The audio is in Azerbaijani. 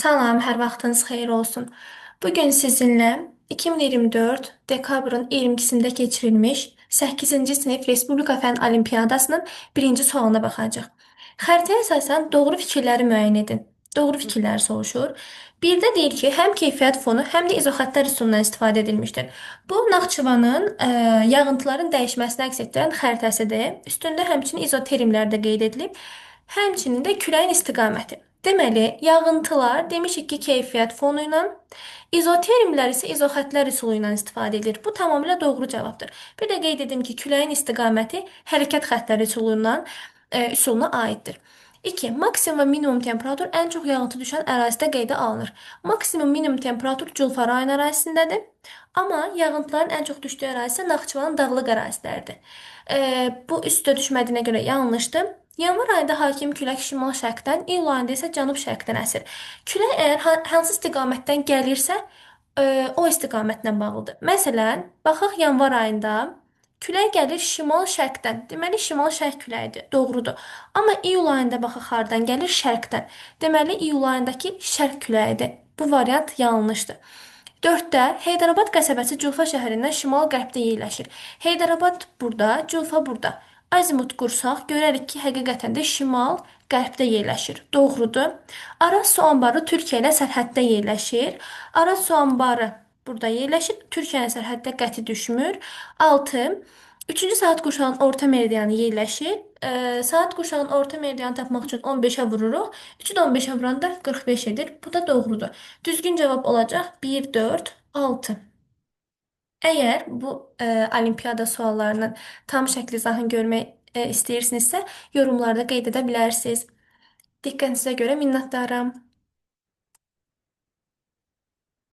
Salam, hər vaxtınız xeyir olsun. Bugün sizinlə 2024 dekabrın 22-sində keçirilmiş 8-ci sinif Respublika Fənn Olimpiadasının birinci sualına baxacağıq. Xəritəyə əsasən doğru fikirləri müəyyən edin. Doğru fikirlər soruşur. Bir də deyir ki, həm keyfiyyət fonu, həm də izoxəttlər üsulundan istifadə edilmişdir. Bu Naxçıvanın yağıntıların dəyişməsini əks etdirən xəritəsidir. Üstündə həmçinin izoterimlər də qeyd edilib. Həmçinin də küləyin istiqaməti. Deməli, yağıntılar demişik ki, keyfiyyət fonu ilə, izotermlər isə izoxəttlər üsulu ilə istifadə edilir. Bu tamamilə doğru cavabdır. Bir də qeyd edim ki, küləyin istiqaməti hərəkət xəttləri üsuluna aiddir. 2. Maksimum və minimum temperatur ən çox yağıntı düşən ərazidə qeydə alınır. Maksimum minimum temperatur Culfar rayon ərazisindədir. Amma yağıntıların ən çox düşdüyü ərazi isə Naxçıvanın dağlıq əraziləridir. Bu üstə düşmədiyinə görə yanlışdır. Yanvar ayında hakim külək şimal-şərqdən, iyul ayında isə cənub-şərqdən əsir. Külək əgər hansı istiqamətdən gəlirsə, o istiqamətlə bağlıdır. Məsələn, baxaq yanvar ayında külək gəlir şimal-şərqdən. Deməli, şimal-şərq küləyidir. Doğrudur. Amma iyul ayında baxaq hardan gəlir? Şərqdən. Deməli, iyul ayındakı şərq küləyidir. Bu variant yanlışdır. 4-də Heydərabad qəsəbəsi Culfa şəhərindən şimal-qərbdə yerləşir. Heydərabad burada, Culfa burada. Azimut qursaq, görərik ki, həqiqətən də şimal-qərbdə yerləşir. Doğrudur. Araz su anbarı Türkiyə ilə sərhəddə yerləşir. Araz su anbarı burada yerləşir. Türkiyə ilə sərhəddə qəti düşmür. 6. Üçüncü saat quşağının orta meridianı yerləşir. Saat quşağının orta meridianı tapmaq üçün 15-ə vururuq. 3-ü də 15-ə vuranda 45 edir. Bu da doğrudur. Düzgün cavab olacaq 1, 4, 6. Əgər bu olimpiada suallarının tam şəkli izahını görmək istəyirsinizsə, yorumlarda qeyd edə bilərsiniz. Diqqətinizə görə minnətdaram.